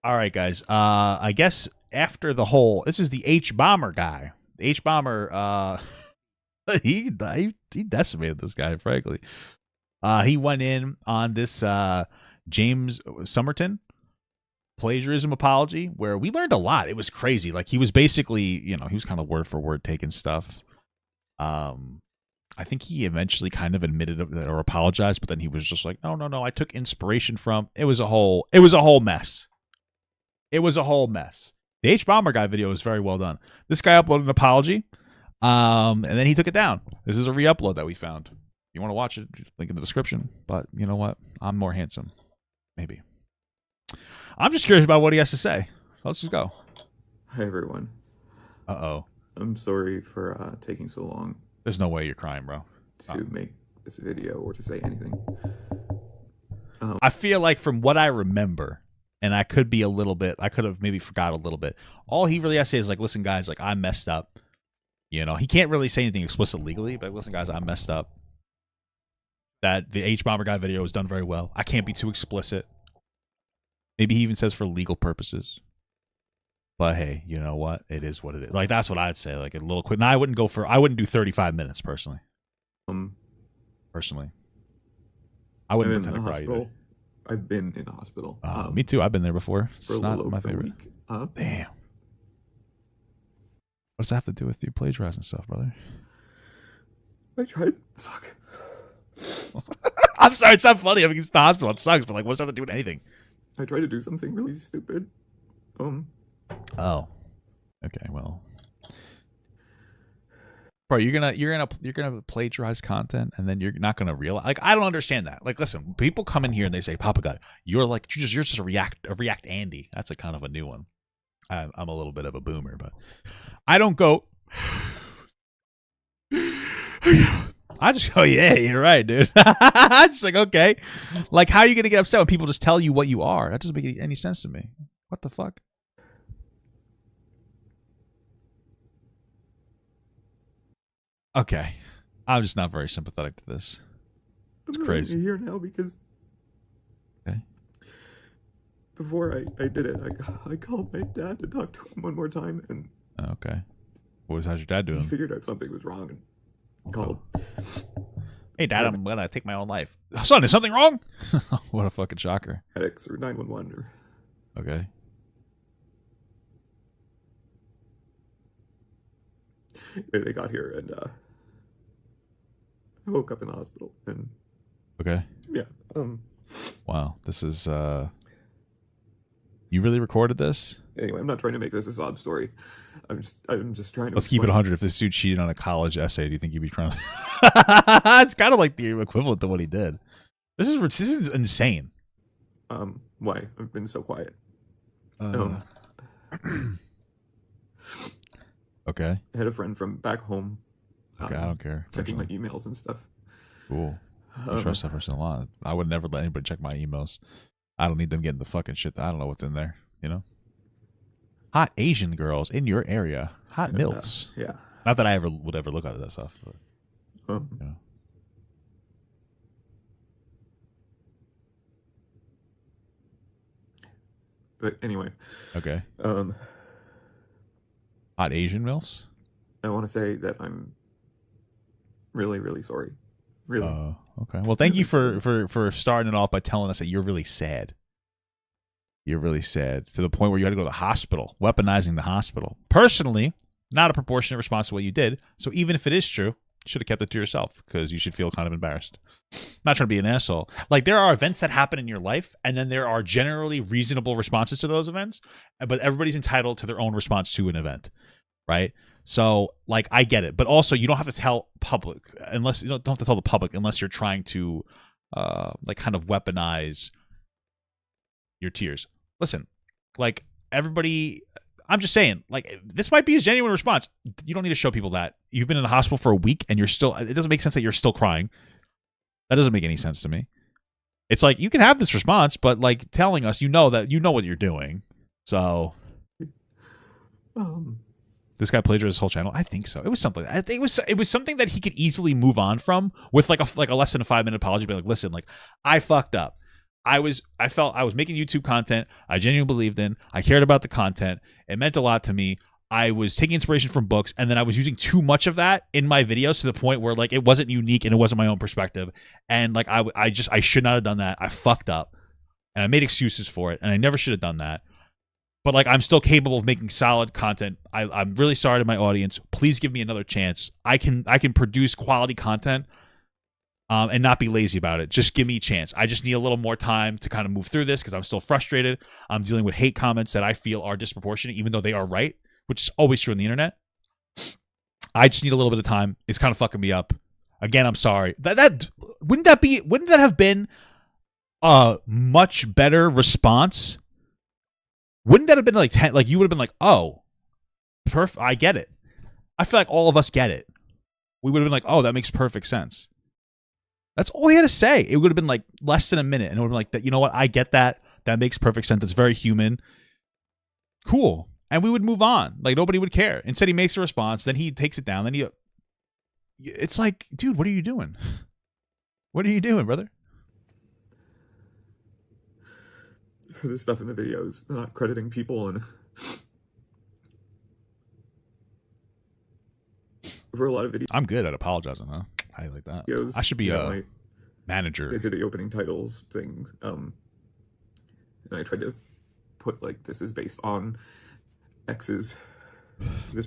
All right, guys. I guess after the whole, this is the H-Bomber guy. The H-Bomber, he decimated this guy, frankly. He went in on this James Somerton plagiarism apology where we learned a lot. It was crazy. Like, he was basically, he was kind of word for word taking stuff. I think he eventually kind of admitted it or apologized, but then he was just like, no, I took inspiration from. It was a whole mess. It was a whole mess. The HBomberGuy video was very well done. This guy uploaded an apology, and then he took it down. This is a re-upload that we found. If you want to watch it, link in the description. But you know what? I'm more handsome. Maybe. I'm just curious about what he has to say. Let's just go. Hi, everyone. Uh-oh. I'm sorry for taking so long. There's no way you're crying, bro. To make this video or to say anything. I feel like from what I remember, and I could have maybe forgot a little bit. All he really has to say is like, listen, guys, like, I messed up. He can't really say anything explicit legally, but listen, guys, I messed up. That the HBomberGuy video was done very well. I can't be too explicit. Maybe he even says for legal purposes. But hey, you know what? It is what it is. Like, that's what I'd say. Like, a little quick. Now, I wouldn't do 35 minutes personally. I wouldn't pretend to cry either. I've been in the hospital. Me too. I've been there before. It's not my favorite. Damn. What does that have to do with you plagiarizing stuff, brother? I tried. Fuck. I'm sorry. It's not funny. I mean, it's the hospital. It sucks. But like, what's that have to do with anything? I tried to do something really stupid. Oh. Okay. Well. Bro, you're gonna plagiarize content, and then you're not gonna realize. Like, I don't understand that. Like, listen, people come in here and they say, "Papa God, you're just a React Andy." That's a kind of a new one. I'm a little bit of a boomer, but I don't go. I just go, yeah, you're right, dude. It's like, okay, like, how are you gonna get upset when people just tell you what you are? That doesn't make any sense to me. What the fuck? Okay, I'm just not very sympathetic to this. It's crazy. I'm here now because before I did it, I called my dad to talk to him one more time, and okay, how's your dad doing? He figured out something was wrong and called. Hey, Dad, I'm gonna take my own life. Son, is something wrong? What a fucking shocker. Medics or 911 or. Okay. They got here and I woke up in the hospital and. Okay. Yeah. Wow, this is You really recorded this? Anyway, I'm not trying to make this a sob story. I'm just trying to. Let's keep it 100. If this dude cheated on a college essay, do you think you'd be trying? It's kind of like the equivalent to what he did. This is insane. Why? I've been so quiet. Okay. I had a friend from back home. Okay, I don't care. Checking my emails and stuff. Cool. I trust that person a lot. I would never let anybody check my emails. I don't need them getting the fucking shit. I don't know what's in there, Hot Asian girls in your area. Hot MILFs. Yeah. Not that I would ever look at that stuff. But, But anyway. Okay. Hot Asian MILFs? I want to say that I'm really, really sorry. Really. Okay. Well, thank you for starting it off by telling us that you're really sad. You're really sad to the point where you had to go to the hospital, weaponizing the hospital. Personally, not a proportionate response to what you did. So even if it is true, you should have kept it to yourself because you should feel kind of embarrassed. Not trying to be an asshole. Like, there are events that happen in your life, and then there are generally reasonable responses to those events, but everybody's entitled to their own response to an event, right? So, like, I get it, but also you don't have to tell public unless you don't have to tell the public unless you're trying to, like, kind of weaponize your tears. Listen, like, everybody, I'm just saying, like, this might be his genuine response. You don't need to show people that you've been in the hospital for a week and you're still. It doesn't make sense that you're still crying. That doesn't make any sense to me. It's like, you can have this response, but like telling us, that you know what you're doing. So, this guy plagiarized his whole channel. I think so. It was something. I think it was something that he could easily move on from with like a less than a 5-minute apology. Be like, listen, like, I fucked up. I felt I was making YouTube content I genuinely believed in. I cared about the content. It meant a lot to me. I was taking inspiration from books, and then I was using too much of that in my videos to the point where like it wasn't unique and it wasn't my own perspective. And like I should not have done that. I fucked up, and I made excuses for it, and I never should have done that. But like I'm still capable of making solid content. I'm really sorry to my audience. Please give me another chance. I can produce quality content, and not be lazy about it. Just give me a chance. I just need a little more time to kind of move through this because I'm still frustrated. I'm dealing with hate comments that I feel are disproportionate, even though they are right, which is always true on the internet. I just need a little bit of time. It's kind of fucking me up. Again, I'm sorry. That wouldn't that have been a much better response? Wouldn't that have been like 10? Like you would have been like, oh, perfect. I get it. I feel like all of us get it. We would have been like, oh, that makes perfect sense. That's all he had to say. It would have been like less than a minute, and it would have been like, that. You know what? I get that. That makes perfect sense. It's very human. Cool. And we would move on. Like nobody would care. Instead, he makes a response. Then he takes it down. Then it's like, dude, what are you doing? What are you doing, brother? For the stuff in the videos, not crediting people, and for a lot of videos. I'm good at apologizing, huh? I like that. I should be a manager. They did the opening titles thing, and I tried to put like this is based on this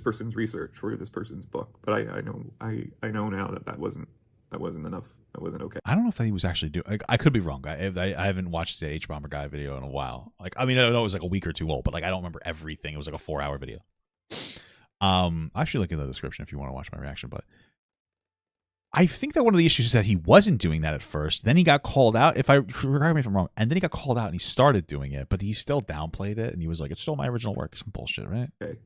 person's research or this person's book, but I know now that wasn't enough. That wasn't okay. I don't know if he was actually doing. I could be wrong. I haven't watched the HBomberGuy video in a while. Like I mean, I know it was like a week or two old, but like I don't remember everything. It was like a 4-hour video. I should look in the description if you want to watch my reaction, but I think that one of the issues is that he wasn't doing that at first. Then he got called out. Correct me if I'm wrong. And then he got called out and he started doing it, but he still downplayed it and he was like, "It's still my original work." Some bullshit, right? Okay.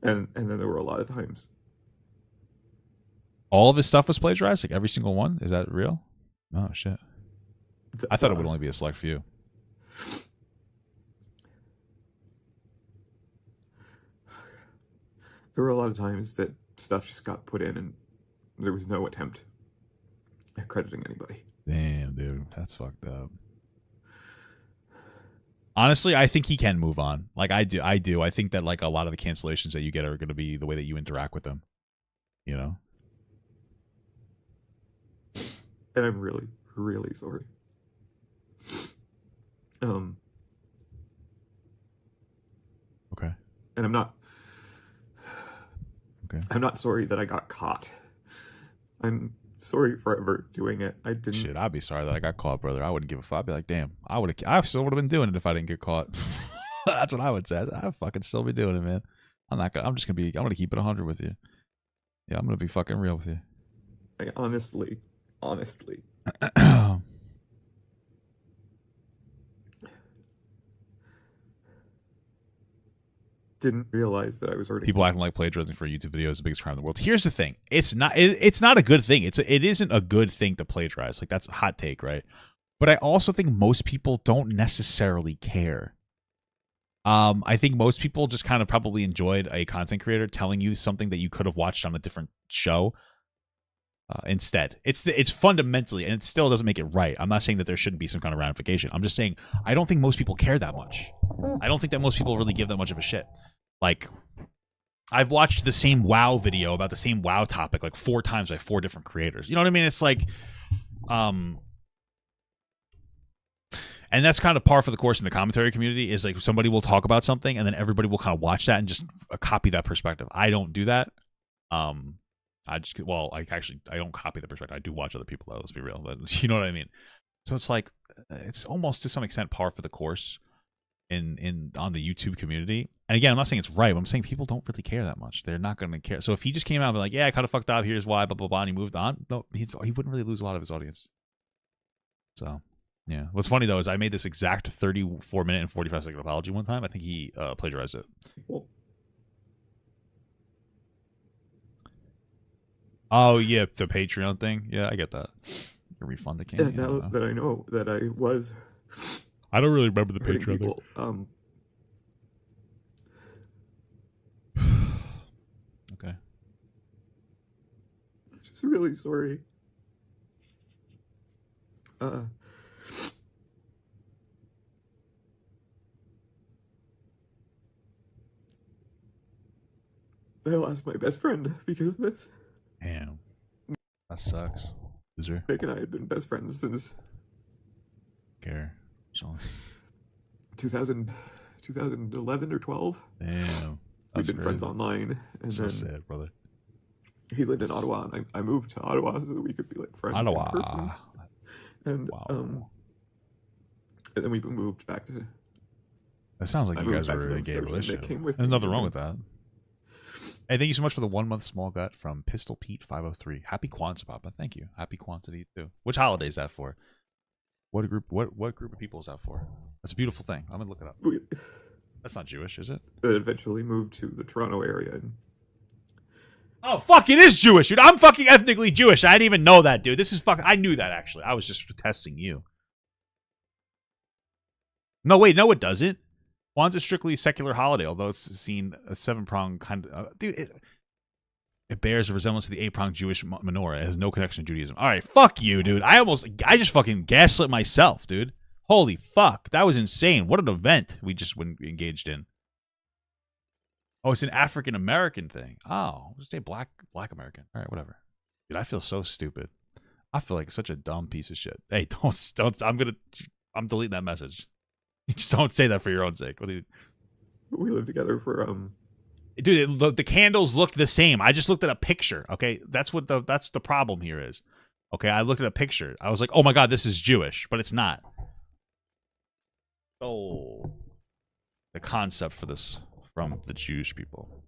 And then there were a lot of times. All of his stuff was plagiarized, like every single one. Is that real? Oh shit! I thought it would only be a select few. There were a lot of times that stuff just got put in and there was no attempt at crediting anybody. Damn, dude, that's fucked up. Honestly, I think he can move on. Like I do. I think that like a lot of the cancellations that you get are going to be the way that you interact with them. You know. And I'm really, really sorry. Okay. And I'm not. Okay. I'm not sorry that I got caught. I'm sorry for ever doing it. I didn't. Shit, I'd be sorry that I got caught, brother. I wouldn't give a fuck. I'd be like, damn, I still would have been doing it if I didn't get caught. That's what I would say. I'd fucking still be doing it, man. I'm gonna keep it 100 with you. Yeah, I'm gonna be fucking real with you. I honestly. Didn't realize that I was already. People acting like plagiarizing for a YouTube video is the biggest crime in the world. Here's the thing: it's not a good thing. It isn't a good thing to plagiarize. Like that's a hot take, right? But I also think most people don't necessarily care. I think most people just kind of probably enjoyed a content creator telling you something that you could have watched on a different show. Instead, it's fundamentally, and it still doesn't make it right. I'm not saying that there shouldn't be some kind of ramification. I'm just saying I don't think most people care that much. I don't think that most people really give that much of a shit. Like, I've watched the same WoW video about the same WoW topic like 4 times by 4 different creators. You know what I mean? It's like, and that's kind of par for the course in the commentary community. Is like somebody will talk about something and then everybody will kind of watch that and just copy that perspective. I don't do that. I don't copy the perspective. I do watch other people, though, let's be real. But you know what I mean? So it's like, it's almost to some extent par for the course on the YouTube community. And again, I'm not saying it's right, but I'm saying people don't really care that much. They're not going to care. So if he just came out and be like, yeah, I kind of fucked up, here's why, blah, blah, blah, and he moved on, no, he wouldn't really lose a lot of his audience. So, yeah. What's funny, though, is I made this exact 34-minute and 45-second apology one time. I think he plagiarized it. Well, oh, yeah, the Patreon thing. Yeah, I get that. A refund the yeah, now that I know that I was... I don't really remember the Patreon people, Okay. Just really sorry. I lost my best friend because of this. Damn. That sucks. Loser. Nick and I had been best friends since Care. So, 2011 or 12. damn. We've That's been friends crazy. online, and So then sad, brother. he lived in Ottawa, and I moved to Ottawa so that we could be like friends in person. Ottawa. And Wow. And then we moved back to. That sounds like I you moved guys back were to in a Nova gay Scotia, and Nick relationship. came with There's me, nothing and wrong then- with that. Hey, thank you so much for the 1 month small gut from Pistol Pete 503. Happy Kwanzaa, Papa. Thank you. Happy Kwanzaa to you too. Which holiday is that for? What group? What group of people is that for? That's a beautiful thing. I'm gonna look it up. We That's not Jewish, is it? then eventually moved to the Toronto area, and Oh fuck! It is Jewish, dude. I'm fucking ethnically Jewish. I didn't even know that, dude. This is fucking. I knew that actually. I was just testing you. No, wait, no, it doesn't. Kwanzaa's strictly a secular holiday, although it's seen a 7-pronged kind of. Dude, it bears a resemblance to the 8-pronged Jewish menorah. It has no connection to Judaism. All right, fuck you, dude. I just fucking gaslit myself, dude. Holy fuck, that was insane. What an event we just engaged in. Oh, it's an African American thing. Oh, just a black American. All right, whatever. Dude, I feel so stupid. I feel like such a dumb piece of shit. Hey, don't. I'm deleting that message. Just don't say that for your own sake. What do you? we lived together for Dude, the candles looked the same. I just looked at a picture. Okay, that's the problem here is. Okay, I looked at a picture. I was like, oh my god, this is Jewish, but it's not. Oh, the concept for this from the Jewish people.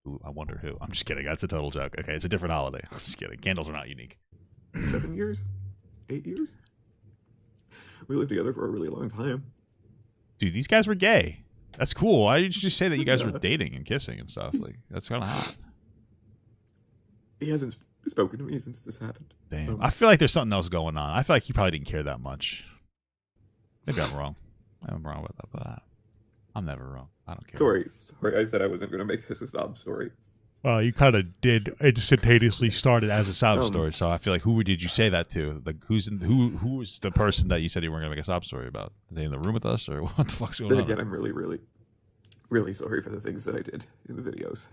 Ooh, I wonder who. I'm just kidding. That's a total joke. Okay, it's a different holiday. I'm just kidding. Candles are not unique. 7 years, 8 years. We lived together for a really long time. Dude, these guys were gay. That's cool. Why did you just say that you guys were Yeah. dating and kissing and stuff? Like, that's kind of hot. He hasn't spoken to me since this happened. Damn. I feel like there's something else going on. I feel like he probably didn't care that much. Maybe I'm wrong. I'm wrong about that. I'm never wrong. I don't care. Sorry, I said I wasn't going to make this a sob story. Well, you kind of did instantaneously start it as a sob Um, story, so I feel like who did you say that to? Like, who was the person that you said you weren't gonna make a sob story about? Is they in the room with us, or what the fuck's going Then on? again, I'm really, really, really sorry for the things that I did in the videos.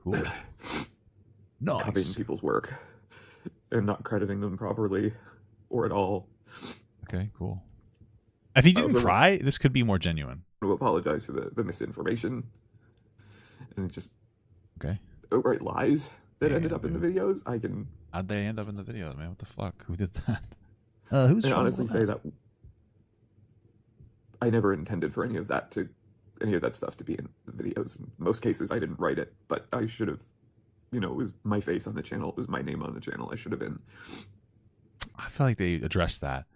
Cool. Copying Nice. people's work and not crediting them properly or at all. Okay, cool. If he didn't but- cry, this could be more genuine. I apologize for the misinformation and just Okay. outright lies that Yeah, ended up in the videos. I can How'd they end up in the video, man? What the fuck? Who did that? Who's I from honestly say that I never intended for any of that stuff to be in the videos. In most cases, I didn't write it, but I should have. You know, it was my face on the channel. It was my name on the channel. I should have been. I feel like they addressed that.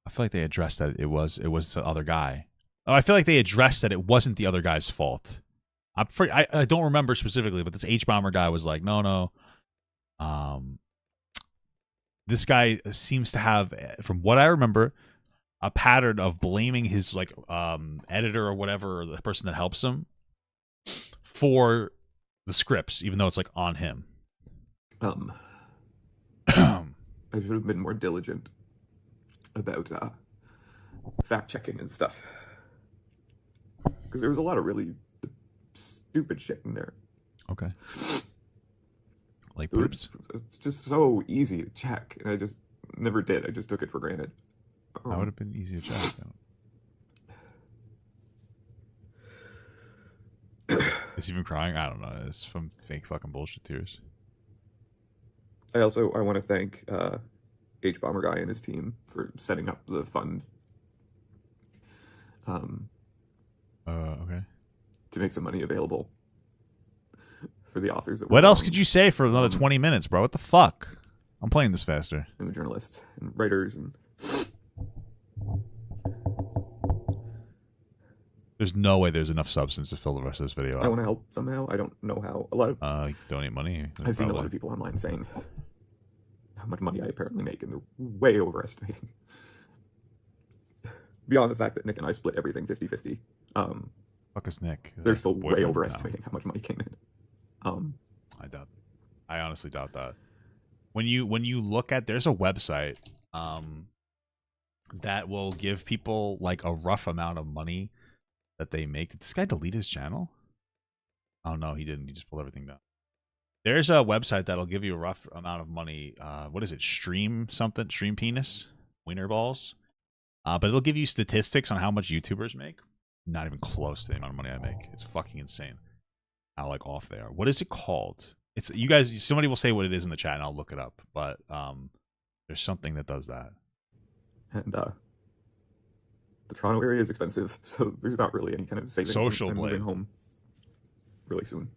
I feel like they addressed that it was the other guy. Oh, I feel like they addressed that it wasn't the other guy's fault. I don't remember specifically, but this HBomberGuy was like, no. This guy seems to have, from what I remember, a pattern of blaming his like editor or whatever, or the person that helps him, for the scripts, even though it's like on him. I should have been more diligent about fact checking and stuff, because there was a lot of really stupid shit in there. Okay. Like It was- poops. It's just so easy to check, and I just never did. I just took it for granted. That would have been easy to check. Is he even crying? I don't know. It's from fake fucking bullshit tears. I want to thank HBomberGuy and his team for setting up the fund Okay. to make some money available for the authors. What else could you say for another 20 minutes, bro? What the fuck? I'm playing this faster. And the journalists and writers and There's no way there's enough substance to fill the rest of this video I up. want to help somehow. I don't know how. A lot of Donate money. I've seen a lot of people online saying how much money I apparently make, and they're way overestimating. Beyond the fact that Nick and I split everything 50-50, Fuck is Nick? they're still way Boyfriend? overestimating how much money came in. I honestly doubt that. When you look at, there's a website that will give people like a rough amount of money that they make. Did this guy delete his channel? Oh no, he didn't. He just pulled everything down. There's a website that'll give you a rough amount of money. What is it? Stream something? Stream penis? Wiener balls? But it'll give you statistics on how much YouTubers make. Not even close to the amount of money I make. It's fucking insane how like off they are. What is it called? It's you guys. Somebody will say what it is in the chat, and I'll look it up. But there's something that does that. And the Toronto area is expensive, so there's not really any kind of savings. Social I'm blade. moving home really soon.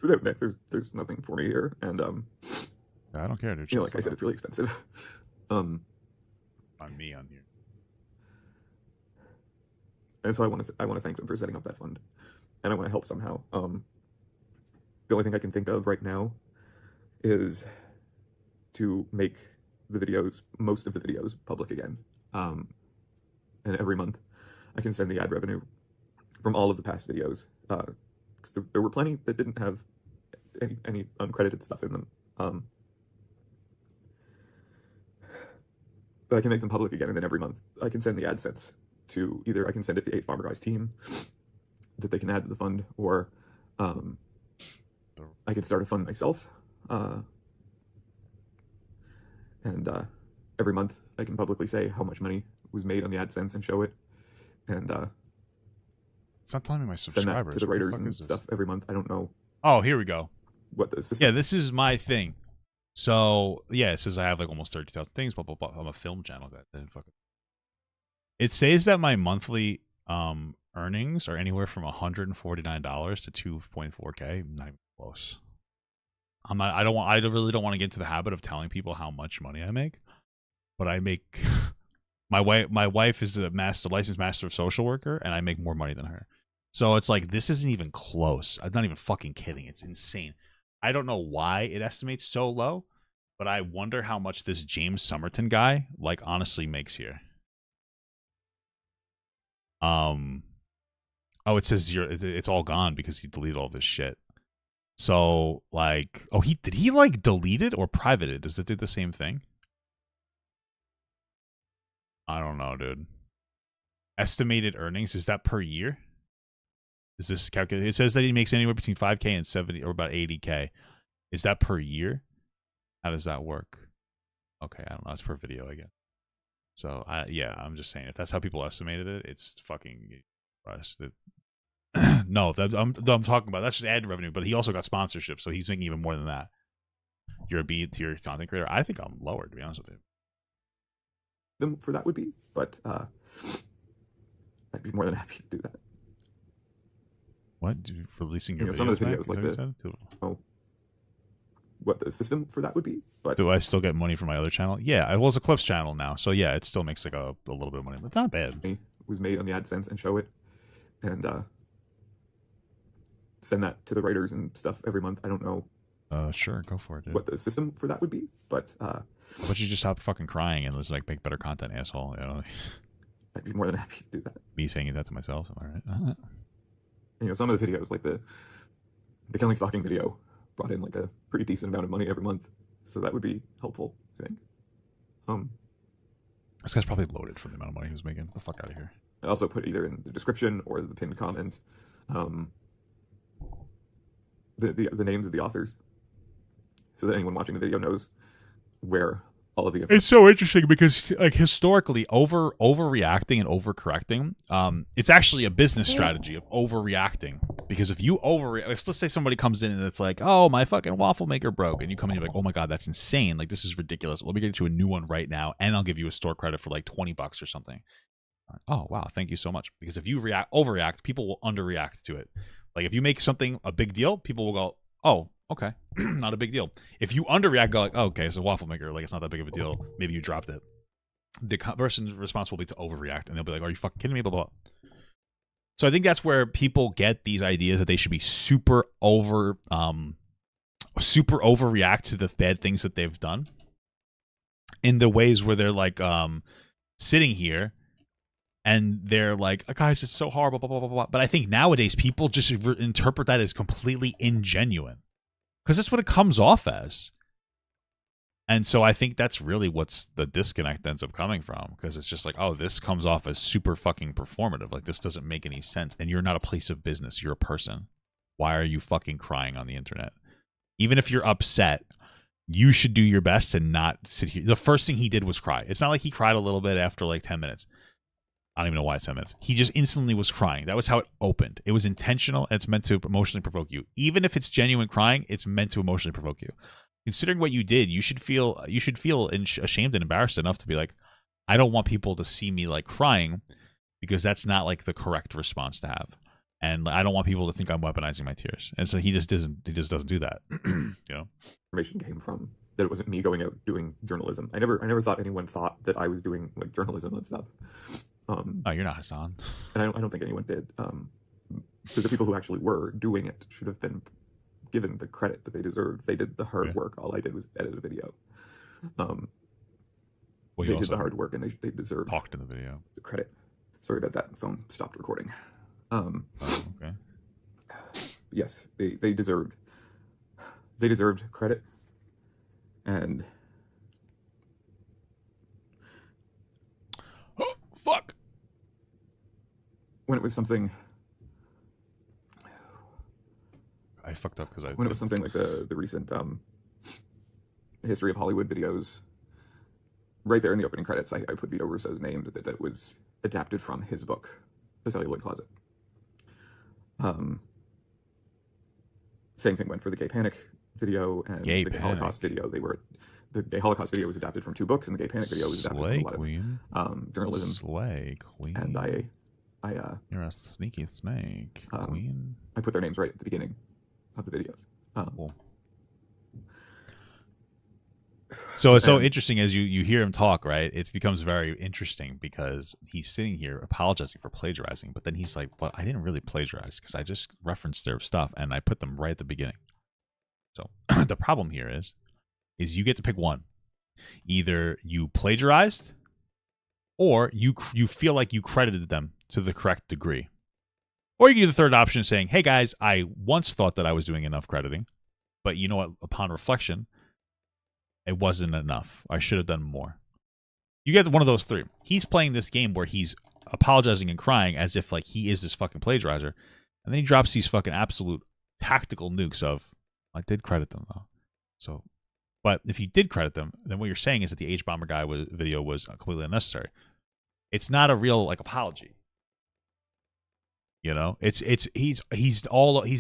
Without Nick, there's nothing for me here, and I don't care, dude. you know, like I said, it's really expensive. On me on here. And so I want to thank them for setting up that fund, and I want to help somehow. The only thing I can think of right now is to make the videos, most of the videos, public again. And every month, I can send the ad revenue from all of the past videos, because there were plenty that didn't have any uncredited stuff in them. But I can make them public again, and then every month I can send the AdSense to either I can send it to HBomberGuy's team that they can add to the fund, or I can start a fund myself. And every month I can publicly say how much money was made on the AdSense and show it, and It's not telling me my send that subscribers. to the What writers fuck and is this? stuff every month. I don't know Oh, here we go. what the system. Yeah, this is my thing. So yeah, it says I have like almost 30,000 things. Blah blah blah. I'm a film channel guy. It says that my monthly earnings are anywhere from $149 to 2.4K. Not even close. I'm not. I don't want. I really don't want to get into the habit of telling people how much money I make, but I make. My wife is a licensed master of social worker, and I make more money than her. So it's like this isn't even close. I'm not even fucking kidding. It's insane. I don't know why it estimates so low, but I wonder how much this James Somerton guy like honestly makes here. Oh, it says 0. It's all gone because he deleted all this shit. So like, oh, did he like delete it or private it? Does it do the same thing? I don't know, dude. Estimated earnings, is that per year? Is this calculated? It says that he makes anywhere between 5K and 70 or about 80K. Is that per year? How does that work? Okay, I don't know. It's per video, I guess. So, yeah, I'm just saying, if that's how people estimated it, it's fucking... No, I'm talking about, that's just ad revenue, but he also got sponsorship, so he's making even more than that. You're a B tier content creator. I think I'm lower, to be honest with you. Them for that would be, but I'd be more than happy to do that. What? Releasing your videos some of the back? videos, Is like that what you said? What the system for that would be, but Do I still get money from my other channel? Yeah, it was a Clips channel now, so yeah, it still makes like a little bit of money, but it's not bad. it was made on the AdSense and show it, and send that to the writers and stuff every month. I don't know Sure, go for it, dude. what the system for that would be, but But you just stop fucking crying and let's like make better content, asshole. You know, I'd be more than happy to do that. me saying that to myself. Am I right? And, some of the videos, like the killing stalking video, brought in like a pretty decent amount of money every month, so that would be helpful, I think. This guy's probably loaded for the amount of money he was making. Get the fuck out of here. I also put either in the description or the pinned comment the names of the authors, so that anyone watching the video knows where all of the It's so interesting because like historically overreacting and overcorrecting, it's actually a business strategy of overreacting. Because if you let's say somebody comes in and it's like, oh, my fucking waffle maker broke, and you come in and you're like, oh my god, that's insane, like this is ridiculous, let me get you a new one right now and I'll give you a store credit for like $20 or something. Oh wow, thank you so much. Because if you overreact, people will underreact to it. Like if you make something a big deal, people will go, oh, okay, not a big deal. If you underreact, go like, oh, okay, it's a waffle maker, like it's not that big of a deal. Maybe you dropped it. The person's response will be to overreact, and they'll be like, are you fucking kidding me? Blah, blah, blah. So I think that's where people get these ideas that they should be super overreact to the bad things that they've done in the ways where they're like sitting here and they're like, guys, it's so horrible, blah, blah, blah, blah. But I think nowadays people just interpret that as completely ingenuine. Because that's what it comes off as. And so I think that's really what's the disconnect ends up coming from, because it's just like, oh, this comes off as super fucking performative. Like, this doesn't make any sense. And you're not a place of business. You're a person. Why are you fucking crying on the internet? Even if you're upset, you should do your best to not sit here. The first thing he did was cry. It's not like he cried a little bit after like 10 minutes. I don't even know why it's 10 minutes. He just instantly was crying. That was how it opened. It was intentional. And it's meant to emotionally provoke you. Even if it's genuine crying, it's meant to emotionally provoke you. Considering what you did, you should feel ashamed and embarrassed enough to be like, I don't want people to see me like crying, because that's not like the correct response to have. And I don't want people to think I'm weaponizing my tears. And so he just doesn't do that. You know, information came from that it wasn't me going out doing journalism. I never thought anyone thought that I was doing like journalism and stuff. Oh, you're not Hassan. And I don't think anyone did. So the people who actually were doing it should have been given the credit that they deserved. They did the hard work. All I did was edit a video. Well, they did the hard work, and they deserved talked in the video. The credit. Sorry about that. Phone stopped recording. Okay. Yes, they deserved credit, and oh fuck. When it was something, I fucked up because when it was something like the recent history of Hollywood videos, right there in the opening credits, I put Vito Russo's name that was adapted from his book, The Celluloid Closet. Same thing went for the Gay Panic video and the Gay Holocaust video. The Gay Holocaust video was adapted from 2 books, and the Gay Panic video was adapted from a lot of journalism. Slay Queen. And I you're a sneaky snake, Queen. I put their names right at the beginning of the videos. Cool. So it's so interesting as you hear him talk, right? It becomes very interesting because he's sitting here apologizing for plagiarizing, but then he's like, well, I didn't really plagiarize because I just referenced their stuff and I put them right at the beginning. So the problem here is you get to pick one. Either you plagiarized or you feel like you credited them to the correct degree. Or you can do the third option saying, hey guys, I once thought that I was doing enough crediting, but you know what, upon reflection, it wasn't enough. I should have done more. You get one of those 3. He's playing this game where he's apologizing and crying as if like he is this fucking plagiarizer. And then he drops these fucking absolute tactical nukes of, I did credit them though. So, but if you did credit them, then what you're saying is that the HBomberGuy video was completely unnecessary. It's not a real like apology. You know, he's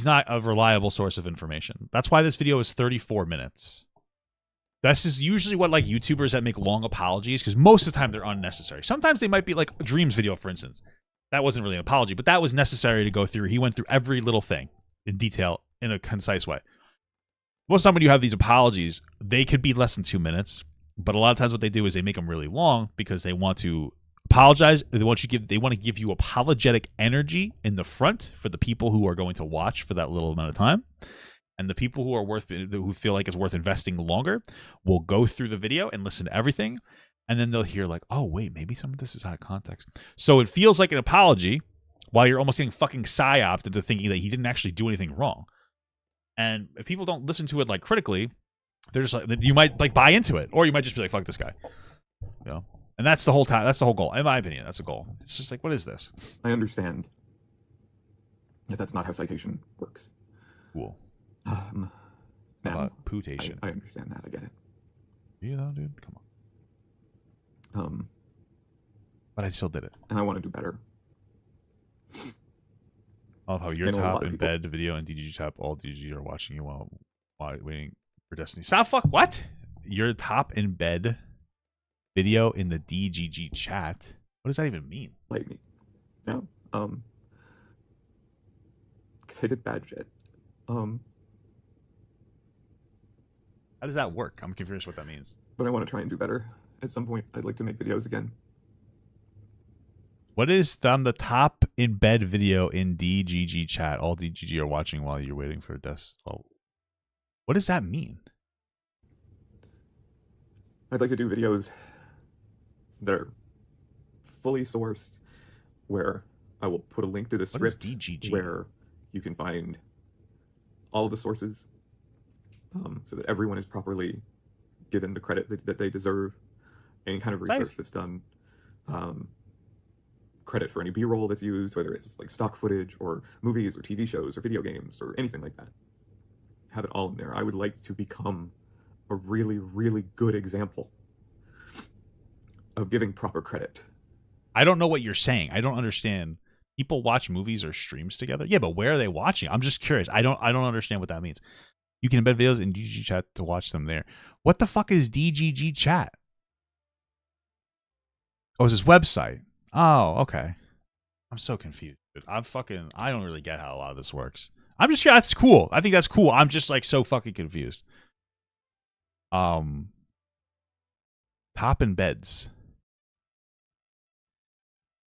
not a reliable source of information. That's why this video is 34 minutes. This is usually what like YouTubers that make long apologies, because most of the time they're unnecessary. Sometimes they might be like a Dreams video, for instance. That wasn't really an apology, but that was necessary to go through. He went through every little thing in detail in a concise way. Most of the time when you have these apologies, they could be less than 2 minutes, but a lot of times what they do is they make them really long because they want to apologize. They want to give you apologetic energy in the front for the people who are going to watch for that little amount of time. And the people who feel like it's worth investing longer will go through the video and listen to everything. And then they'll hear like, oh, wait, maybe some of this is out of context. So it feels like an apology while you're almost getting fucking psyoped into thinking that he didn't actually do anything wrong. And if people don't listen to it like critically, they're just like, you might like buy into it, or you might just be like, fuck this guy. You know? And that's the whole time. That's the whole goal. In my opinion, that's the goal. It's just like, what is this? I understand that that's not how citation works. Cool. Now, about pootation. I understand that. I get it. You know, dude, come on. But I still did it. And I want to do better. I love how your top in bed video and DGG top, all DGG are watching you while waiting for Destiny. Stop, fuck, what? Your top in bed video in the DGG chat? What does that even mean? Like me. No. Because I did bad shit. How does that work? I'm confused what that means. But I want to try and do better. At some point, I'd like to make videos again. What is the top in bed video in DGG chat? All DGG are watching while you're waiting for death. Oh. What does that mean? I'd like to do videos that are fully sourced, where I will put a link to the script where you can find all of the sources, so that everyone is properly given the credit that they deserve. Any kind of research that's done, credit for any B-roll that's used, whether it's like stock footage or movies or TV shows or video games or anything like that. Have it all in there. I would like to become a really, really good example of giving proper credit. I don't know what you're saying. I don't understand. People watch movies or streams together. Yeah, but where are they watching? I'm just curious. I don't understand what that means. You can embed videos in DGG chat to watch them there. What the fuck is DGG chat? Oh, it's his website. Oh, okay. I'm so confused. I don't really get how a lot of this works. I'm just that's cool. I think that's cool. I'm just like so fucking confused. Top in beds.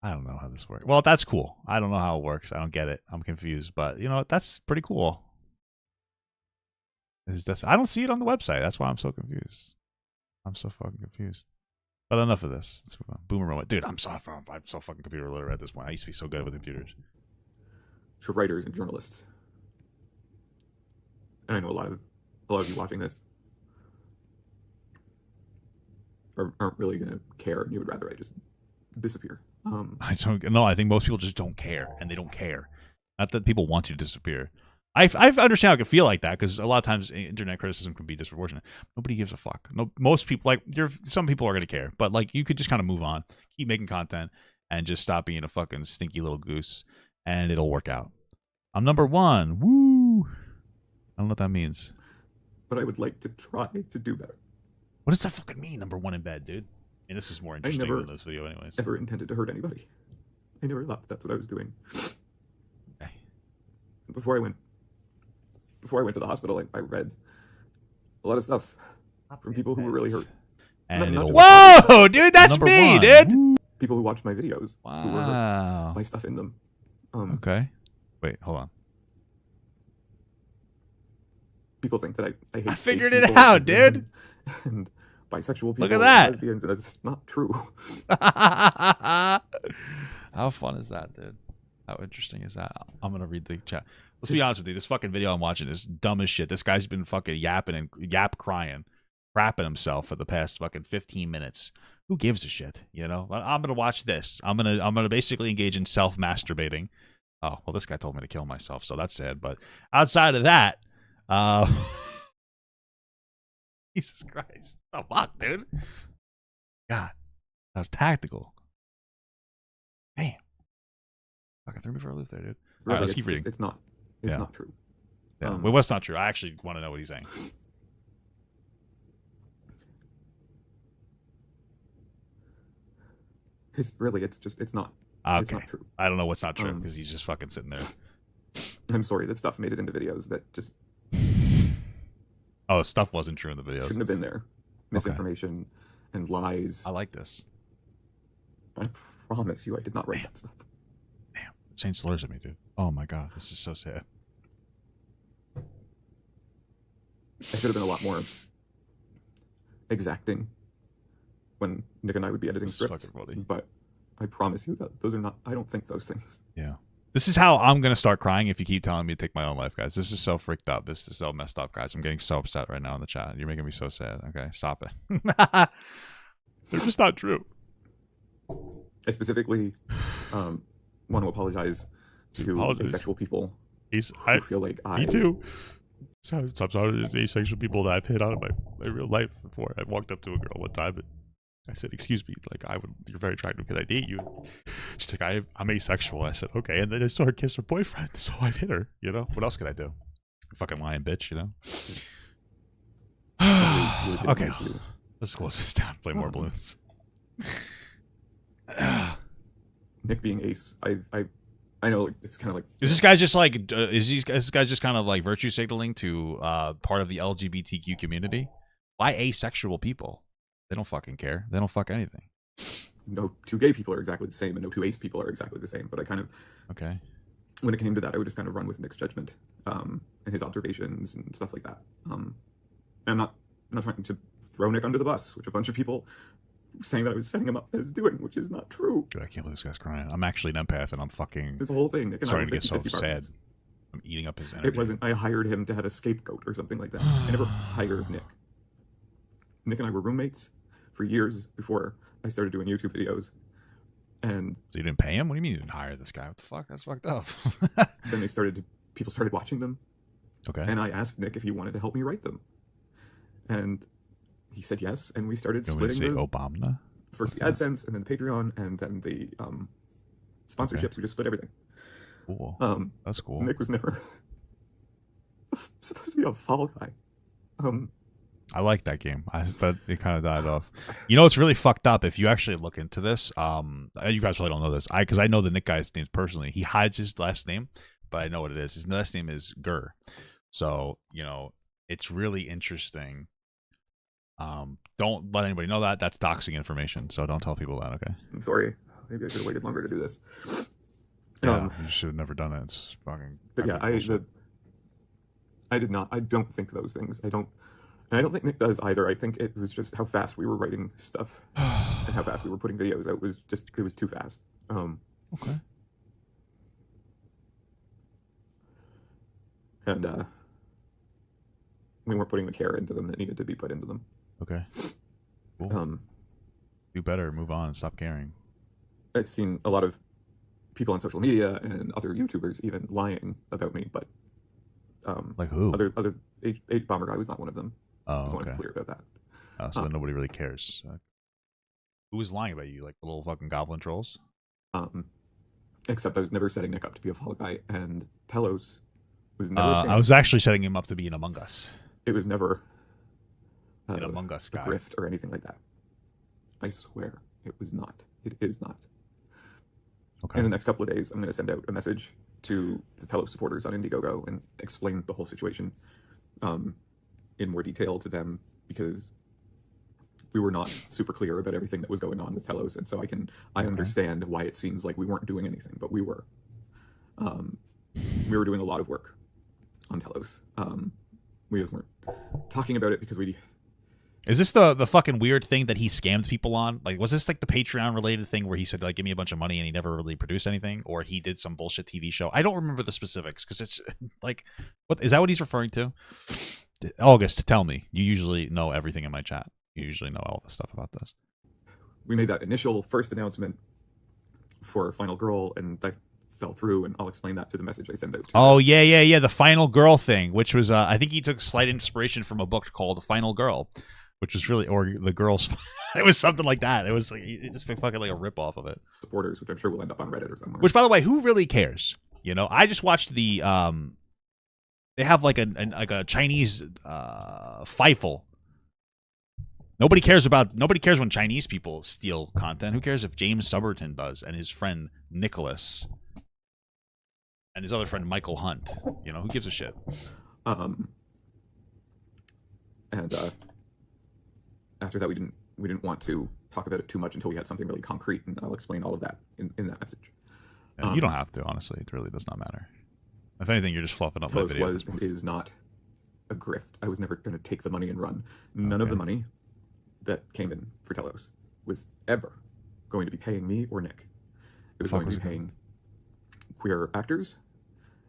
I don't know how this works. Well, that's cool. I don't know how it works. I don't get it. I'm confused. But you know what? That's pretty cool. I don't see it on the website. That's why I'm so confused. I'm so fucking confused. But enough of this. Let's move on. Boomer moment. Dude, I'm so fucking computer literate at this point. I used to be so good with computers. For writers and journalists. And I know a lot of you watching this aren't really going to care, and you would rather I just disappear. I think most people just don't care, and they don't care. Not that people want you to disappear. I understand how it can feel like that, because a lot of times internet criticism can be disproportionate. Nobody gives a fuck. No, most people, like, some people are going to care, but like you could just kind of move on, keep making content, and just stop being a fucking stinky little goose, and it'll work out. I'm number 1. Woo! I don't know what that means. But I would like to try to do better. What does that fucking mean, number 1 in bed, dude? And this is more interesting than this video anyways. I never intended to hurt anybody. I never thought that's what I was doing. Okay. Before I went to the hospital, I read a lot of stuff from people who were really hurt. And whoa, dude, that's me, dude. People who watched my videos who were hurt by stuff in them. Okay. Wait, hold on. People think that I hate. I figured it out, dude. And bisexual people. Look at that. Lesbians. That's not true. How fun is that, dude? How interesting is that? I'm gonna read the chat. Let's be honest with you. This fucking video I'm watching is dumb as shit. This guy's been fucking crying, crapping himself for the past fucking 15 minutes. Who gives a shit? You know? I'm gonna watch this. I'm gonna basically engage in self-masturbating. Oh, well, this guy told me to kill myself, so that's sad. But outside of that, Jesus Christ. What the fuck, dude? God. That was tactical. Damn. Fucking threw me for a loop there, dude. All right, let's keep reading. It's not true. Yeah. Well, what's not true? I actually want to know what he's saying. It's not. Okay. It's not true. I don't know what's not true because he's just fucking sitting there. I'm sorry, that stuff made it into videos that just... Oh, stuff wasn't true in the videos. Shouldn't have been there. Misinformation and lies. I like this. I promise you I did not write that stuff. Damn. Saying slurs at me, dude. Oh my god, this is so sad. I should have been a lot more exacting when Nick and I would be editing scripts. But I promise you that those are not... I don't think those things. Yeah. This is how I'm going to start crying if you keep telling me to take my own life, guys. This is so freaked up. This is so messed up, guys. I'm getting so upset right now in the chat. You're making me so sad. Okay, stop it. They're just not true. I specifically want to apologize to asexual people who feel like I... Me too. Sometimes asexual people that I've hit on in my real life before. I walked up to a girl one time and I said, "Excuse me, like you're very attractive. Can I date you?" She's like, "I'm asexual." I said, "Okay." And then I saw her kiss her boyfriend, so I've hit her. You know, what else could I do? Fucking lying bitch, you know. Okay, let's close this down. Play more balloons. Nick being ace, I know it's kind of like... Is this guy just like this guy just kind of like virtue signaling to part of the LGBTQ community? Why asexual people? They don't fucking care. They don't fuck anything. No two gay people are exactly the same, and no two ace people are exactly the same. But I kind of... Okay. When it came to that, I would just kind of run with Nick's judgment and his observations and stuff like that. And I'm not trying to throw Nick under the bus, which a bunch of people saying that I was setting him up as doing, which is not true. Dude, I can't believe this guy's crying. I'm actually an empath, and I'm fucking... It's a whole thing. Nick and starting to get so sad. I'm eating up his energy. It wasn't I hired him to have a scapegoat or something like that. I never hired Nick. Nick and I were roommates for years before I started doing YouTube videos. And so you didn't pay him? What do you mean you didn't hire this guy? What the fuck? That's fucked up. then people started watching them. Okay. And I asked Nick if he wanted to help me write them. And he said yes, and we started You want me to splitting say the Obama? first the AdSense, and then the Patreon, and then the sponsorships. Okay. We just split everything. Cool. That's cool. Nick was never supposed to be a Fall Guy. I like that game, but it kind of died off. You know, it's really fucked up if you actually look into this. You guys probably don't know this. Because I know the Nick guy's name personally. He hides his last name, but I know what it is. His last name is Gurr. So, you know, it's really interesting. Don't let anybody know that. That's doxing information. So don't tell people that, okay? I'm sorry. Maybe I should have waited longer to do this. Yeah, you should have never done it. It's fucking. But yeah, I did not. I don't think those things. And I don't think Nick does either. I think it was just how fast we were writing stuff and how fast we were putting videos out. It was too fast. Okay. And we weren't putting the care into them that needed to be put into them. Okay. Cool. Do better. Move on. Stop caring. I've seen a lot of people on social media and other YouTubers even lying about me, but like who? Other HBomberGuy was not one of them. Oh, Just want to okay. be clear about that. So then nobody really cares. Who was lying about you? Like the little fucking goblin trolls? Except I was never setting Nick up to be a Fall Guy, and Telos was never. I was actually setting him up to be an Among Us. It was never An Among Us guy. a grift or anything like that. I swear, it was not. It is not. Okay. In the next couple of days, I'm going to send out a message to the Telos supporters on Indiegogo and explain the whole situation in more detail to them, because we were not super clear about everything that was going on with Telos, and so I understand why it seems like we weren't doing anything, but we were. We were doing a lot of work on Telos. We just weren't talking about it because we. Is this the fucking weird thing that he scammed people on? Like, was this like the Patreon related thing where he said, like, give me a bunch of money and he never really produced anything? Or he did some bullshit TV show? I don't remember the specifics because it's like, what is that what he's referring to? August, tell me. You usually know everything in my chat. You usually know all the stuff about this. We made that initial first announcement for Final Girl, and that fell through, and I'll explain that to the message I send out. Oh, yeah. The Final Girl thing, which was, I think he took slight inspiration from a book called The Final Girl, which was really, or The Girl's, it was something like that. It was like, it just fucking like a ripoff of it. Supporters, which I'm sure will end up on Reddit or somewhere. Which, by the way, who really cares? You know, I just watched the, they have like a Chinese Feifel. Nobody cares when Chinese people steal content. Who cares if James Somerton does and his friend Nicholas and his other friend Michael Hunt? You know, who gives a shit? And after that, we didn't want to talk about it too much until we had something really concrete, and I'll explain all of that in that message. You don't have to, honestly. It really does not matter. If anything, you're just fluffing up my video. Is not a grift. I was never going to take the money and run. None of the money that came in for Telos was ever going to be paying me or Nick. It was going to be paying queer actors,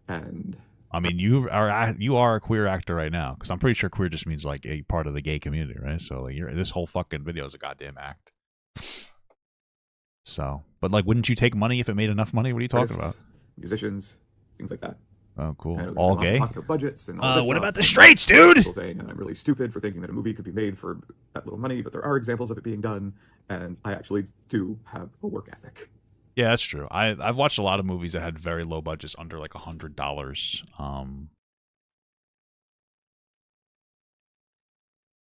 and I mean, you are a queer actor right now, because I'm pretty sure queer just means like a part of the gay community, right? So like, this whole fucking video is a goddamn act. So, but like, wouldn't you take money if it made enough money? What are you talking about? Musicians, things like that. Oh, cool. All gay? Budgets and all what about the straights, dude? People saying I'm really stupid for thinking that a movie could be made for that little money, but there are examples of it being done, and I actually do have a work ethic. Yeah, that's true. I've watched a lot of movies that had very low budgets, under like $100.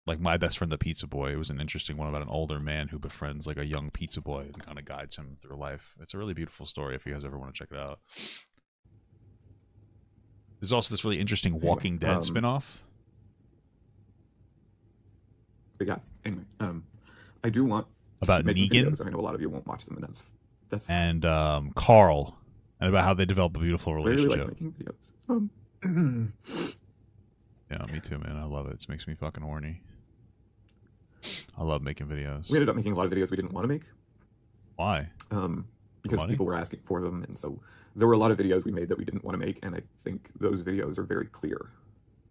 Like My Best Friend the Pizza Boy. It was an interesting one about an older man who befriends like a young pizza boy and kind of guides him through life. It's a really beautiful story if you guys ever want to check it out. There's also this really interesting Walking Dead spinoff. But yeah, anyway, I do want about Negan. Videos. I know a lot of you won't watch them, and that's and Carl, and about how they develop a beautiful relationship. I really like making videos. Yeah, me too, man. I love it. It makes me fucking horny. I love making videos. We ended up making a lot of videos we didn't want to make. Why? Because people were asking for them, and so there were a lot of videos we made that we didn't want to make, and I think those videos are very clear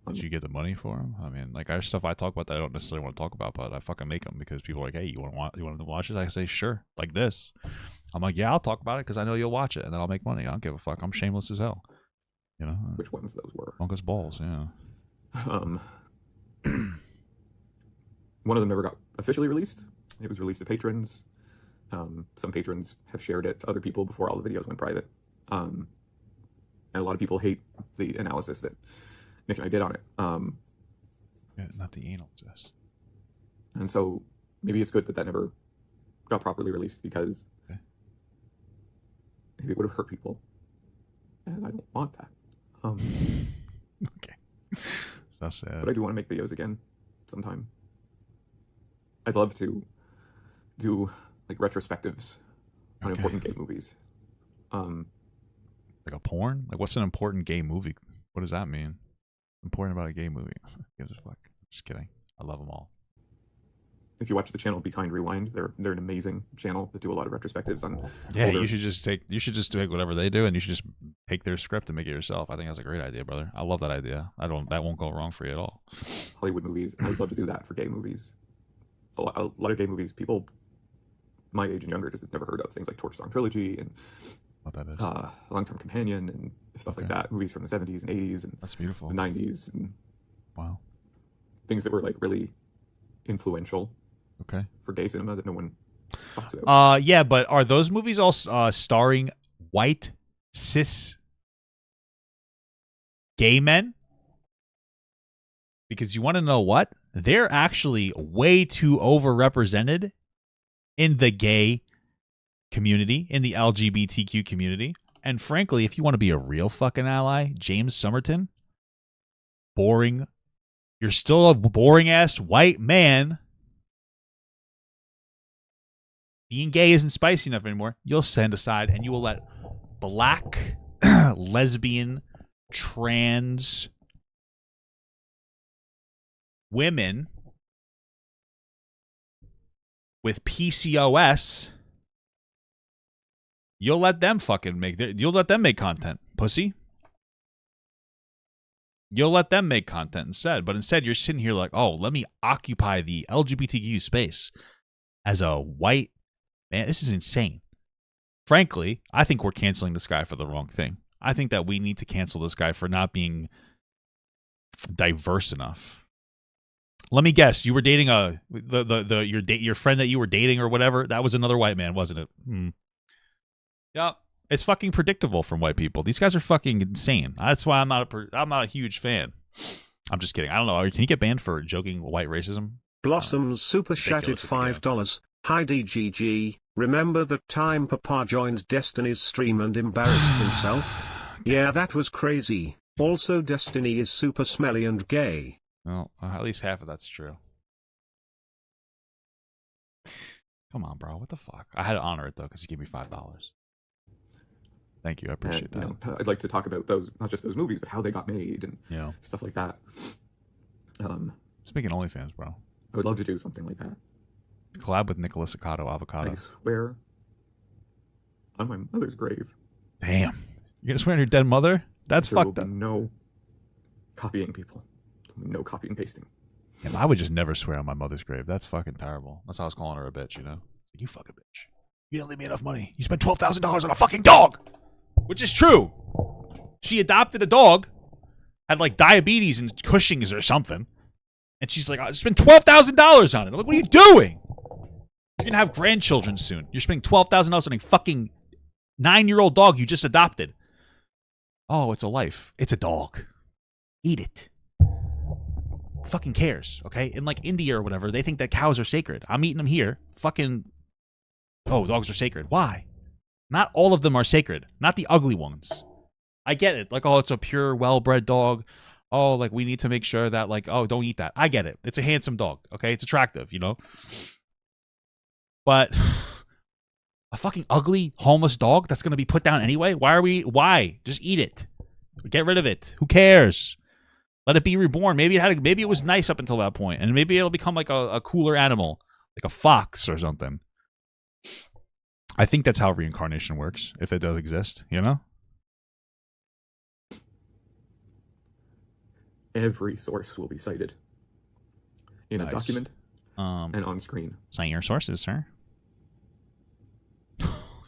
Did you get the money for them? I mean, like, there's stuff I talk about that I don't necessarily want to talk about, but I fucking make them because people are like, hey, you want to watch it? I say, sure, like this. I'm like, yeah, I'll talk about it because I know you'll watch it, and then I'll make money. I don't give a fuck. I'm shameless as hell. You know? Which ones those were? Fungus balls, yeah. One of them never got officially released. It was released to patrons. Some patrons have shared it to other people before all the videos went private. And a lot of people hate the analysis that Nick and I did on it. Yeah, not the anal test. And so maybe it's good that that never got properly released because maybe it would have hurt people. And I don't want that. Okay. So sad. But I do want to make videos again sometime. I'd love to do like retrospectives on important gay movies. Like a porn? Like, what's an important gay movie? What does that mean? Important about a gay movie? Gives a fuck. Just kidding. I love them all. If you watch the channel Be Kind Rewind, they're an amazing channel that do a lot of retrospectives on. Yeah, you should just take whatever they do, and you should just take their script and make it yourself. I think that's a great idea, brother. I love that idea. That won't go wrong for you at all. Hollywood movies. I would love to do that for gay movies. A lot of gay movies, people my age and younger just have never heard of things like Torch Song Trilogy and what that is. Long Term Companion and stuff like that. Movies from the 70s and 80s and that's beautiful. The 90s and wow, things that were like really influential. Okay. For gay cinema that no one talks about. Yeah, but are those movies all starring white cis gay men? Because you want to know what? They're actually way too overrepresented in the gay community, in the LGBTQ community. And frankly, if you want to be a real fucking ally, James Somerton, boring. You're still a boring ass white man. Being gay isn't spicy enough anymore. You'll stand aside and you will let black, lesbian, trans women with PCOS, you'll let them make content, pussy. You'll let them make content instead. But instead, you're sitting here like, oh, let me occupy the LGBTQ space as a white man. This is insane. Frankly, I think we're canceling this guy for the wrong thing. I think that we need to cancel this guy for not being diverse enough. Let me guess. You were dating your friend that you were dating or whatever. That was another white man, wasn't it? Yep. It's fucking predictable from white people. These guys are fucking insane. That's why I'm not a huge fan. I'm just kidding. I don't know. Can you get banned for joking white racism? Blossoms super chatted $5. Hi DGG. Remember that time Papa joined Destiny's stream and embarrassed himself? Yeah, that was crazy. Also, Destiny is super smelly and gay. Well, at least half of that's true. Come on, bro. What the fuck? I had to honor it, though, because you gave me $5. Thank you. I appreciate that. You know, I'd like to talk about those, not just those movies, but how they got made and stuff like that. Speaking of OnlyFans, bro. I would love to do something like that. Collab with Nicholas Avocado. I swear on my mother's grave. Damn. You're going to swear on your dead mother? That's fucked up. No copying people. No copy and pasting. And I would just never swear on my mother's grave. That's fucking terrible. That's how I was calling her a bitch, you know? You fucking bitch. You didn't leave me enough money. You spent $12,000 on a fucking dog! Which is true. She adopted a dog, had like diabetes and Cushing's or something. And she's like, I spent $12,000 on it. I'm like, what are you doing? You're going to have grandchildren soon. You're spending $12,000 on a fucking 9-year-old dog you just adopted. Oh, it's a life. It's a dog. Eat it. Fucking cares, okay? In like India or whatever, they think that cows are sacred. I'm eating them here. Fucking, oh, dogs are sacred. Why? Not all of them are sacred. Not the ugly ones. I get it. Like, oh, it's a pure, well-bred dog. Oh, like, we need to make sure that, like, oh, don't eat that. I get it. It's a handsome dog, okay? It's attractive, you know? But a fucking ugly, homeless dog that's going to be put down anyway? Why? Just eat it. Get rid of it. Who cares? Let it be reborn. Maybe it was nice up until that point, and maybe it'll become like a cooler animal, like a fox or something. I think that's how reincarnation works, if it does exist, you know? every source will be cited in a document and on screen. Cite your sources, sir.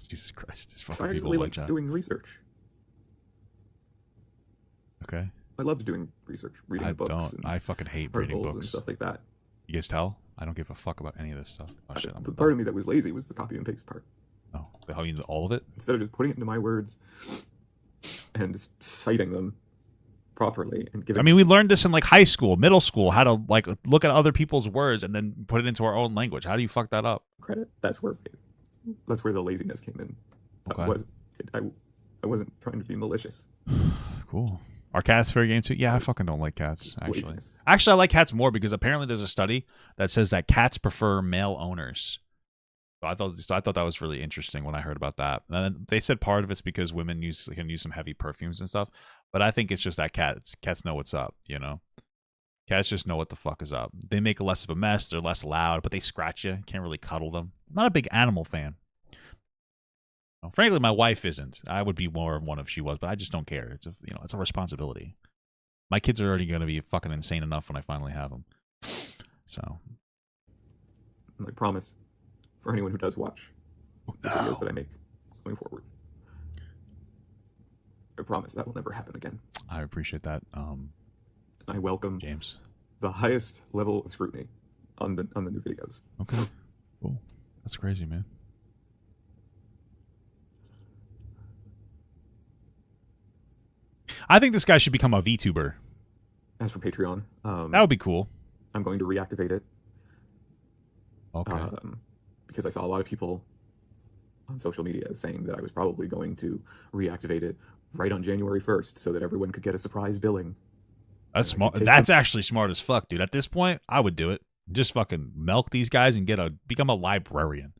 Jesus Christ, these I fucking people actually like liked that. doing research. Okay. I loved doing research, reading books. I fucking hate reading articles books and stuff like that. You guys tell? I don't give a fuck about any of this stuff. Oh shit, I'm The part of me that was lazy was the copy and paste part. Oh, how you all of it? Instead of just putting it into my words and just citing them properly and giving. I mean, we learned this in like high school, middle school, how to like look at other people's words and then put it into our own language. How do you fuck that up? Credit. That's where the laziness came in. Okay. I wasn't trying to be malicious. Cool. Are cats fair game too? Yeah, I fucking don't like cats, actually. Laziness. Actually, I like cats more because apparently there's a study that says that cats prefer male owners. So I thought that was really interesting when I heard about that. And they said part of it's because women can use some heavy perfumes and stuff. But I think it's just that cats know what's up, you know? Cats just know what the fuck is up. They make less of a mess. They're less loud, but they scratch you. Can't really cuddle them. I'm not a big animal fan. Well, frankly, my wife isn't. I would be more of one if she was, but I just don't care. It's a responsibility. My kids are already going to be fucking insane enough when I finally have them. So, I promise, for anyone who does watch the videos that I make going forward, I promise that will never happen again. I appreciate that. I welcome James. The highest level of scrutiny on the new videos. Okay, cool. That's crazy, man. I think this guy should become a VTuber. As for Patreon, that would be cool. I'm going to reactivate it. Okay. Because I saw a lot of people on social media saying that I was probably going to reactivate it right on January 1st so that everyone could get a surprise billing. That's smart. That's actually smart as fuck, dude. At this point, I would do it. Just fucking milk these guys and become a librarian.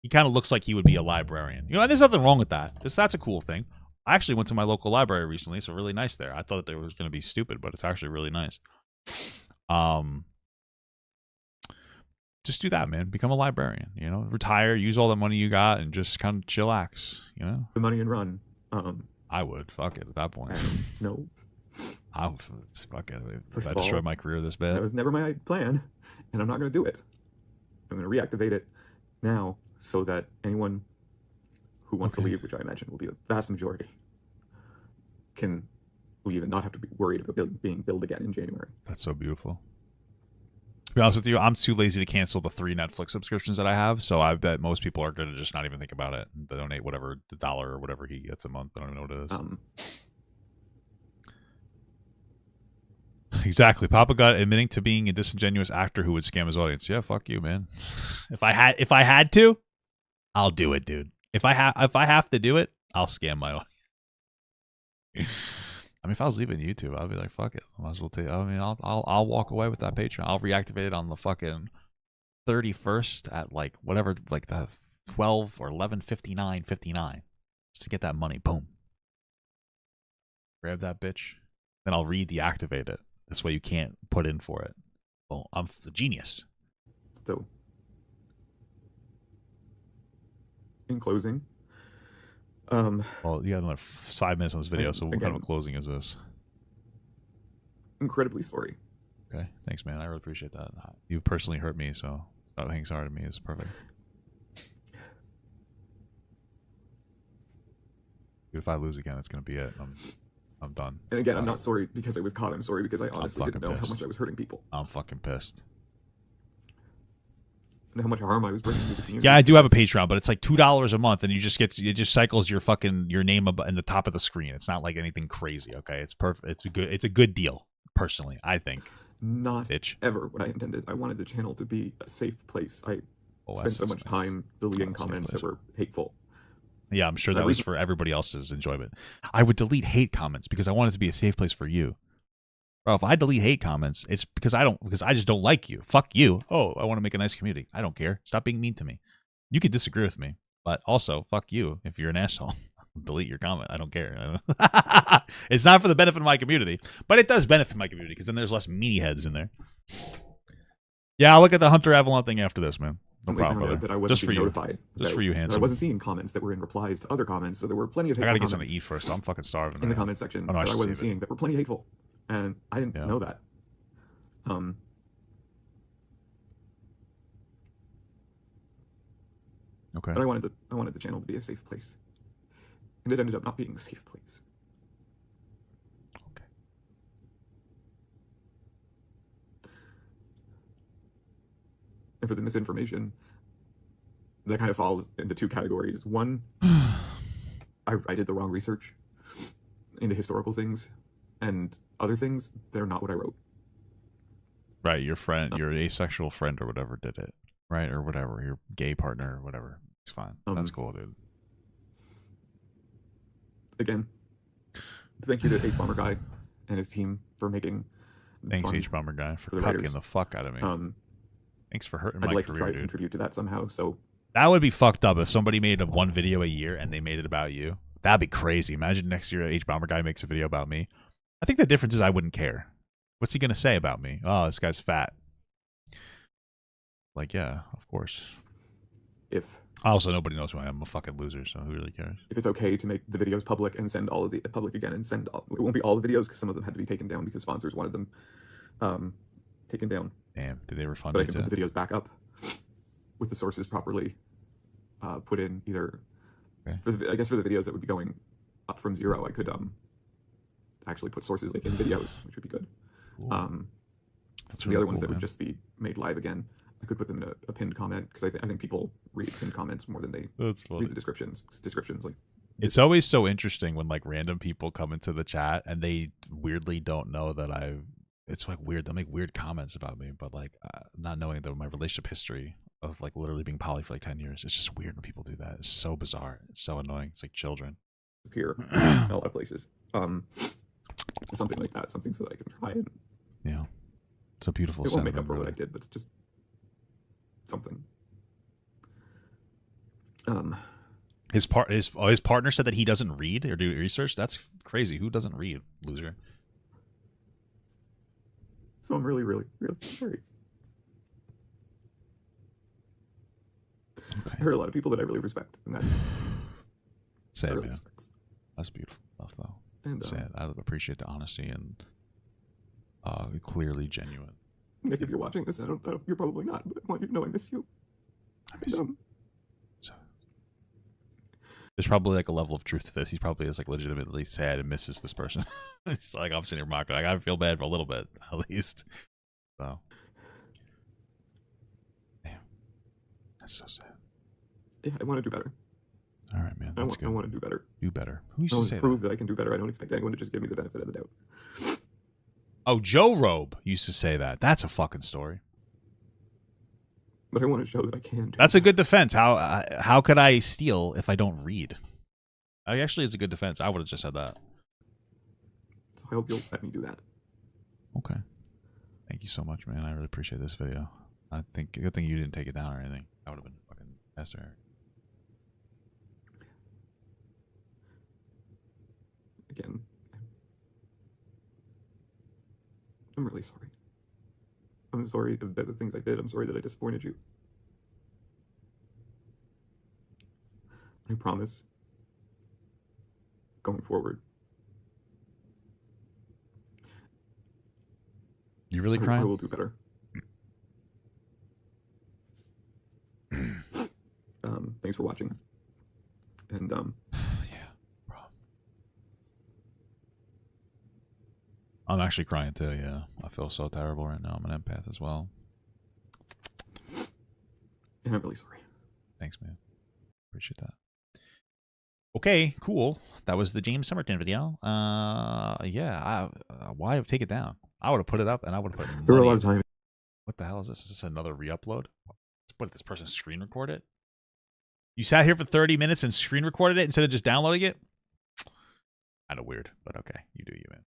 He kind of looks like he would be a librarian. You know, there's nothing wrong with that. That's a cool thing. I actually went to my local library recently. It's really nice there. I thought that it was going to be stupid, but it's actually really nice. Just do that, man. Become a librarian. You know, retire, use all the money you got, and just kind of chillax. You know, the money and run. I would fuck it at that point. No, I would fuck it. First If I of all, destroyed my career this bad, that was never my plan, and I'm not going to do it. I'm going to reactivate it now so that anyone who wants to leave, which I imagine will be the vast majority, can leave and not have to be worried about being billed again in January. That's so beautiful. To be honest with you, I'm too lazy to cancel the 3 Netflix subscriptions that I have, so I bet most people are going to just not even think about it. They donate whatever, the $1 or whatever he gets a month. I don't even know what it is. Exactly. Papa got admitting to being a disingenuous actor who would scam his audience. Yeah, fuck you, man. If I had to, I'll do it, dude. If I have to do it, I'll scam my audience. I mean, if I was leaving YouTube, I'd be like, fuck it. I might as well take. I mean, I'll walk away with that Patreon. I'll reactivate it on the fucking 31st at like whatever, like the 12 or 11:59 just to get that money. Boom. Grab that bitch. Then I'll redeactivate it. This way you can't put in for it. Well, I'm a genius. So, in closing, well, you got another 5 minutes on this video, so what kind of a closing is this? Incredibly sorry. Okay, thanks, man. I really appreciate that. You personally hurt me, so stop being sorry to me is perfect. If I lose again, it's gonna be it. I'm done. And again, I'm not sorry because I was caught. I'm sorry because I honestly didn't know how much I was hurting people. I'm fucking pissed. And how much harm I was bringing to the community. Yeah, I do have a Patreon, but it's like $2 a month, and it just cycles your name in the top of the screen. It's not like anything crazy. Okay, it's perfect. It's a good deal. Personally, I think. Not ever what I intended. I wanted the channel to be a safe place. I spent so much time deleting comments that were hateful. Yeah, I'm sure that was for everybody else's enjoyment. I would delete hate comments because I want it to be a safe place for you. Bro, if I delete hate comments, it's because I just don't like you. Fuck you. Oh, I want to make a nice community. I don't care. Stop being mean to me. You could disagree with me, but also fuck you if you're an asshole. Delete your comment. I don't care. It's not for the benefit of my community, but it does benefit my community because then there's less meanie heads in there. Yeah, I'll look at the Hunter Avalon thing after this, man. No problem, brother. Just for you. Just for you, handsome. I wasn't seeing comments that were in replies to other comments, so there were plenty of hateful I gotta comments get something to eat first. So I'm fucking starving. In the comment section that I wasn't seeing that were plenty hateful. and I didn't know that. Okay. But I wanted the channel to be a safe place, and it ended up not being a safe place. Okay. And for the misinformation, that kind of falls into two categories. One, I did the wrong research into historical things, and other things, they're not what I wrote. Right, your friend, your asexual friend or whatever did it, right, or whatever, your gay partner or whatever. It's fine. That's cool, dude. Again, thank you to HBomberGuy and his team for making. Thanks, HBomberGuy, for cucking the fuck out of me. Thanks for hurting my career, I'd like to try to dude. contribute to that somehow. So that would be fucked up if somebody made one video a year and they made it about you. That'd be crazy. Imagine next year HBomberGuy makes a video about me. I think the difference is I wouldn't care. What's he gonna say about me? Oh, this guy's fat. Like, yeah, of course. If also nobody knows who I am. I'm a fucking loser, so who really cares? If it's okay to make the videos public and send all of the public again and send all, it won't be all the videos because some of them had to be taken down because sponsors wanted them taken down. Damn, did they refund But me? I can put the videos back up with the sources properly put in either. Okay. I guess for the videos that would be going up from 0, I could actually put sources like in videos, which would be good. Cool. That's the really other ones cool, that would just be made live again, I could put them in a pinned comment because I think people read pinned comments more than they read the descriptions. Descriptions like. It's always so interesting when like random people come into the chat and they weirdly don't know that it's like weird. They'll make weird comments about me, but like not knowing that my relationship history of like literally being poly for like 10 years. It's just weird when people do that. It's so bizarre. It's so annoying. It's like children. Appear in a lot of places. Something like that. Something so that I can try and. Yeah. It's a beautiful. It won't make up for what I did, but it's just something. His partner said that he doesn't read or do research. That's crazy. Who doesn't read, loser? So I'm really, really, really sorry. Okay. I heard a lot of people that I really respect, and that. Sad, really man. sucks. That's beautiful stuff, though. And sad. I appreciate the honesty and clearly genuine. Nick, if you're watching this, you're probably not, but I want you to know I miss you. I miss you. So, there's probably like a level of truth to this. He probably is like legitimately sad and misses this person. It's like I'm sitting here mocking. Like I feel bad for a little bit, at least. So, damn, that's so sad. Yeah, I want to do better. All right, man. That's good. I want to do better. Do better. Who used I to want say to prove that I can do better. I don't expect anyone to just give me the benefit of the doubt. Oh, Joe Robe used to say that. That's a fucking story. But I want to show that I can do That's a good defense. How could I steal if I don't read? Actually, it's a good defense. I would have just said that. So I hope you'll let me do that. Okay. Thank you so much, man. I really appreciate this video. I think good thing you didn't take it down or anything. That would have been fucking faster. Again, I'm really sorry. I'm sorry about the things I did. I'm sorry that I disappointed you. I promise, going forward. You really crying? I will do better. Thanks for watching. And yeah, bro. I'm actually crying too. Yeah, I feel so terrible right now. I'm an empath as well. And I'm really sorry. Thanks, man. Appreciate that. Okay, cool. That was the James Somerton video. Yeah. Why take it down? I would have put it up, and I would have put. There were a lot of times. What the hell is this? Is this another re-upload? What did this person screen record it? You sat here for 30 minutes and screen recorded it instead of just downloading it? Kind of weird, but okay. You do you, man.